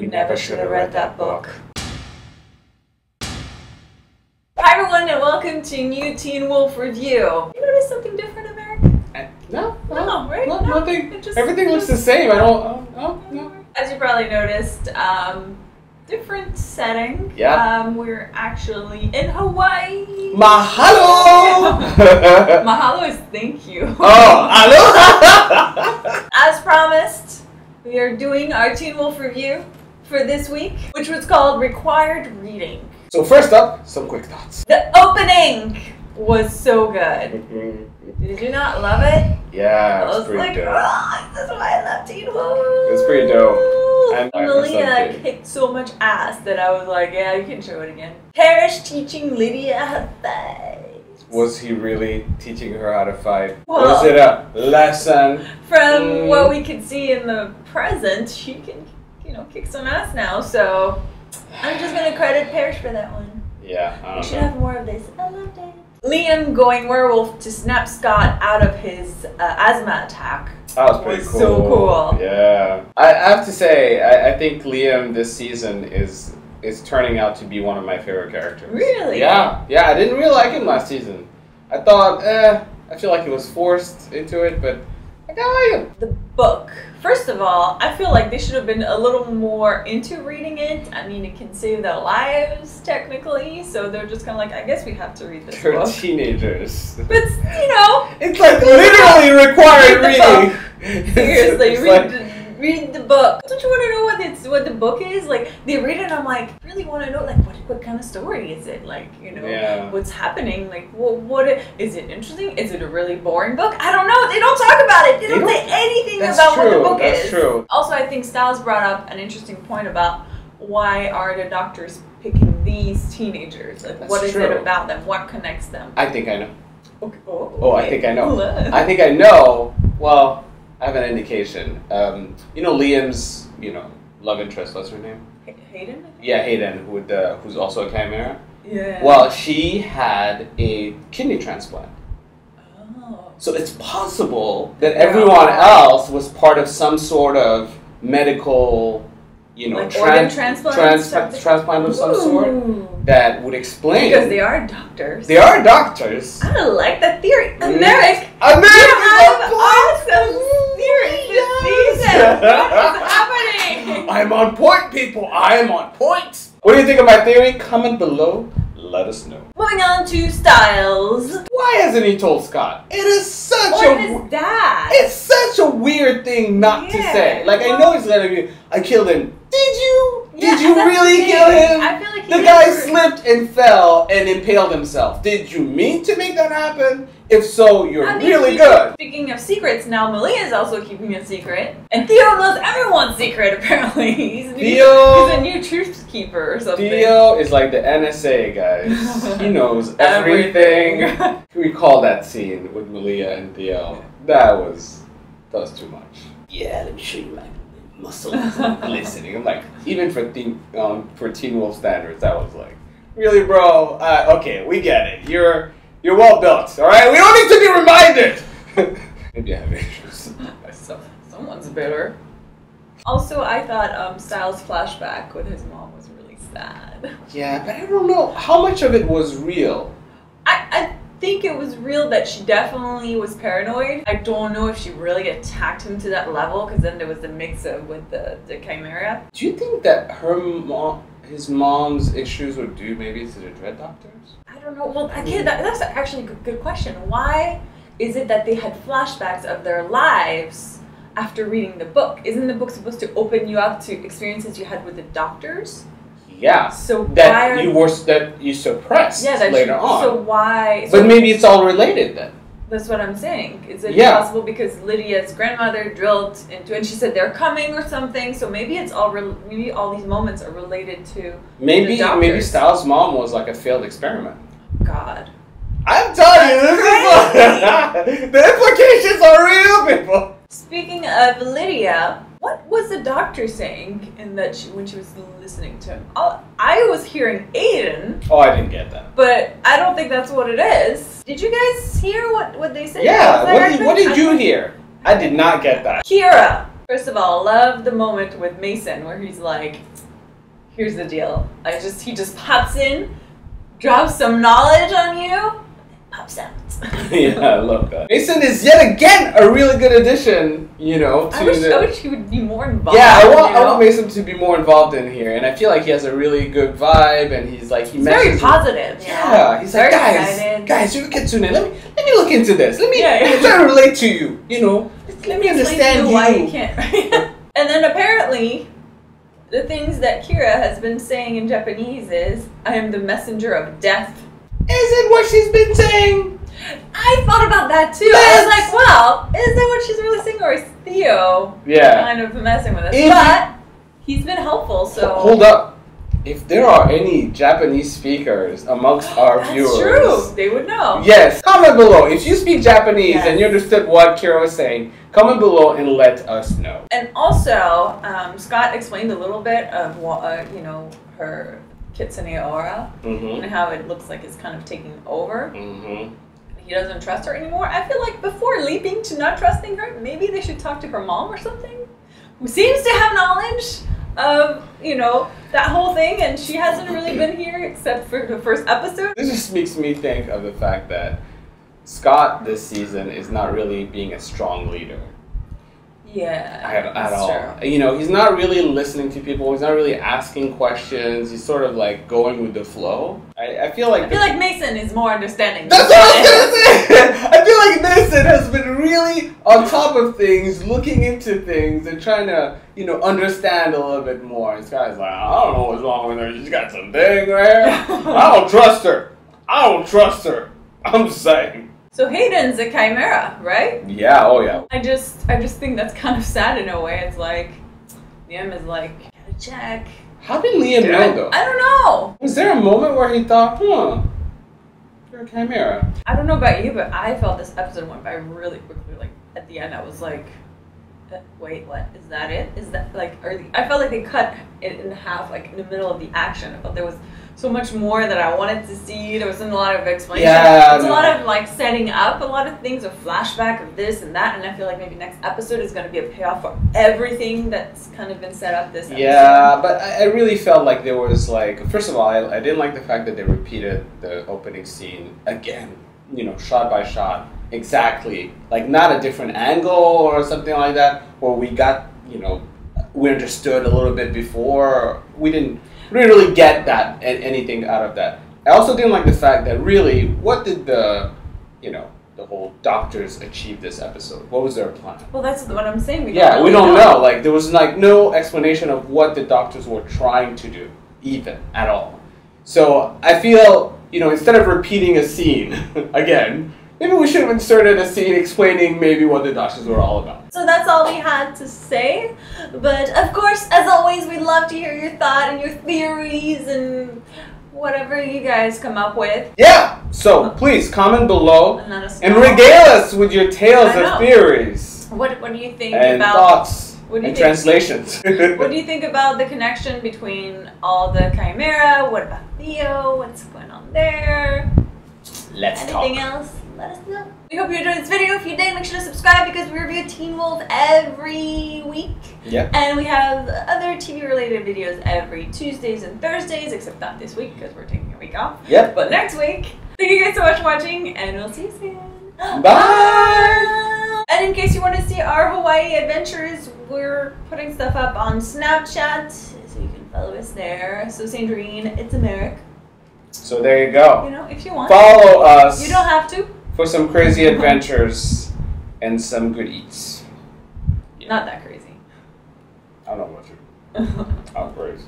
We never should have read that book. Hi everyone and welcome to new Teen Wolf Review. You notice something different, Americ? No, right? No, nothing. Everything looks the same. I don't. No. As you probably noticed, different setting. Yeah. We're actually in Hawaii. Mahalo. Mahalo is thank you. Oh, aloha. As promised, we are doing our Teen Wolf Review for this week, which was called Required Reading. So first up, some quick thoughts. The opening was so good. Did you not love it? Yeah, I was pretty like, dope. oh, that's why I love Teen Wolf. It's pretty dope. And Lydia kicked so much ass that I was like, yeah, you can show it again. Parrish teaching Lydia how to fight. Was he really teaching her how to fight? Well, was it a lesson? From what we could see in the present, she can, kick some ass now. So I'm just gonna credit Parrish for that one. Yeah, We should have more of this. I loved it. Liam going werewolf to snap Scott out of his asthma attack. That was pretty cool. So cool. Yeah. I have to say, I think Liam this season is turning out to be one of my favorite characters. Really? Yeah. Yeah, I didn't really like him last season. I thought, I feel like he was forced into it, but I kinda like him. The book. First of all, I feel like they should have been a little more into reading it. I mean, it can save their lives, technically, so they're just kind of like, I guess we have to read this book. They're teenagers. But, it's like literally required reading. Seriously, read the book. Don't you want to know what the book is? Like, they read it and I'm like, I really want to know, like, what kind of story is it? Like, what's happening? Like, what is it interesting? Is it a really boring book? I don't know. They don't talk about it. They don't say anything about what the book is. That's true. Also, I think Styles brought up an interesting point about why are the doctors picking these teenagers? Like, what is it about them? What connects them? I think I know. Okay. Oh, I think I know. I think I know. Well, I have an indication. Liam's, love interest, what's her name? Hayden? Yeah, Hayden, who's also a chimera. Yeah. Well, she had a kidney transplant. Oh. So it's possible that everyone else was part of some sort of medical, like organ transplant of some sort that would explain. Because they are doctors. They are doctors. I like that theory. Americ! Americ you have awesome theories this season! What is happening? I'm on point, people. I am on point. What do you think of my theory? Comment below. Let us know. Moving on to Styles. Why hasn't he told Scott? It is such his dad. It's such a weird thing not to say. Like, I know it's gonna be, I killed him. Did you? Did you really kill him? I feel like the guy slipped and fell and impaled himself. Did you mean to make that happen? If so, you're really good. Speaking of secrets, now Malia is also keeping a secret. And Theo knows everyone's secret, apparently. He's a new truth keeper or something. Theo is like the NSA, guys. He knows everything. Recall that scene with Malia and Theo. That was too much. Yeah, let me show you my muscles glistening. I'm like, even for Teen Wolf standards, that was like, really, bro? Okay, we get it. You're well built, all right? We don't need to be reminded. Maybe I have issues. Someone's bitter. Also, I thought Styles' flashback with his mom was really sad. Yeah, but I don't know how much of it was real. I think it was real that she definitely was paranoid. I don't know if she really attacked him to that level, because then there was the mix-up with the chimera. Do you think that his mom's issues were due maybe to the Dread Doctors? I don't know. Well, that's actually a good question. Why is it that they had flashbacks of their lives after reading the book? Isn't the book supposed to open you up to experiences you had with the doctors? Yeah. So that you suppressed later on. So why? But maybe it's all related then. That's what I'm saying. Is it possible because Lydia's grandmother drilled into it and she said they're coming or something? So maybe it's maybe all these moments are related to maybe Styles' mom was like a failed experiment. God. I'm telling you, the implications are real, people. Speaking of Lydia, what was the doctor saying in that when she was listening to him? I was hearing Aiden. Oh, I didn't get that. But I don't think that's what it is. Did you guys hear what they said? Yeah, what did you hear? I did not get that. Kira. First of all, love the moment with Mason where he's like, here's the deal. He just pops in, drops some knowledge on you, pops out. Yeah, I love that. Mason is yet again a really good addition, you know, to I wish he would be more involved. Yeah, I want Mason to be more involved in here, and I feel like he has a really good vibe, and he's very positive. Yeah, he's very like, excited. guys, you get tuned in. Let me look into this. Let me try to relate to you. You know, let me understand you. Why you can't. And then apparently, the things that Kira has been saying in Japanese is, "I am the messenger of death." Is it what she's been saying? I thought about that too. I was like, well, is that what she's really saying, or is Theo kind of messing with us? But he's been helpful, so... Hold up. If there are any Japanese speakers amongst our viewers... That's true. They would know. Yes. Comment below. If you speak Japanese and you understood what Kira was saying, comment below and let us know. And also, Scott explained a little bit of, you know, her kitsune aura and how it looks like it's kind of taking over. He doesn't trust her anymore. I feel like before leaping to not trusting her, maybe they should talk to her mom or something, who seems to have knowledge of, you know, that whole thing, and she hasn't really been here except for the first episode. This just makes me think of the fact that Scott this season is not really being a strong leader. Yeah, at all. True. You know, he's not really listening to people. He's not really asking questions. He's sort of like going with the flow. I feel like Mason is more understanding. That's what I was gonna say. I feel like Mason has been really on top of things, looking into things, and trying to, you know, understand a little bit more. And this guy's like, I don't know what's wrong with her. She's got some thing right here. I don't trust her. I don't trust her. I'm just saying. So Hayden's a chimera, right? Yeah, oh yeah. I just think that's kind of sad in a way. It's like, Liam is like, gotta check. How did Liam know though? I don't know. Was there a moment where he thought, you're a chimera? I don't know about you, but I felt this episode went by really quickly. Like, at the end, I was like, wait, what? Is that it? Is that, like, I felt like they cut it in half, like, in the middle of the action. I felt there was so much more that I wanted to see. There wasn't a lot of explanation. Yeah, There's a lot of, like, setting up a lot of things, a flashback of this and that, and I feel like maybe next episode is going to be a payoff for everything that's kind of been set up this episode. Yeah, but I really felt like there was, like, first of all, I didn't like the fact that they repeated the opening scene again, you know, shot by shot. Exactly. Like, not a different angle or something like that, or we got, you know, we understood a little bit before. We didn't really get that, anything out of that. I also didn't like the fact that really, what did the, you know, the whole doctors achieve this episode? What was their plan? Well, that's what I'm saying. We don't know. Like, there was, like, no explanation of what the doctors were trying to do, even, at all. So, I feel, you know, instead of repeating a scene, again, maybe we should have inserted a scene explaining maybe what the doctors were all about. So that's all we had to say. But of course, as always, we'd love to hear your thought and your theories and whatever you guys come up with. Yeah! So please comment below and regale us with your tales of theories. What do you think and about thoughts and translations? What do you think about the connection between all the chimera? What about Theo? What's going on there? Let's talk. Anything else? Let us know. We hope you enjoyed this video. If you did, make sure to subscribe because we review Teen Wolf every week. Yeah. And we have other TV related videos every Tuesdays and Thursdays, except not this week because we're taking a week off. Yep. But next week. Thank you guys so much for watching, and we'll see you soon. Bye! And in case you want to see our Hawaii adventures, we're putting stuff up on Snapchat, so you can follow us there. So Sandrine, it's Americ. So there you go. You know, if you want. Follow us. You don't have to. For some crazy adventures and some good eats. Yeah. Not that crazy. I don't know about you. I'm crazy.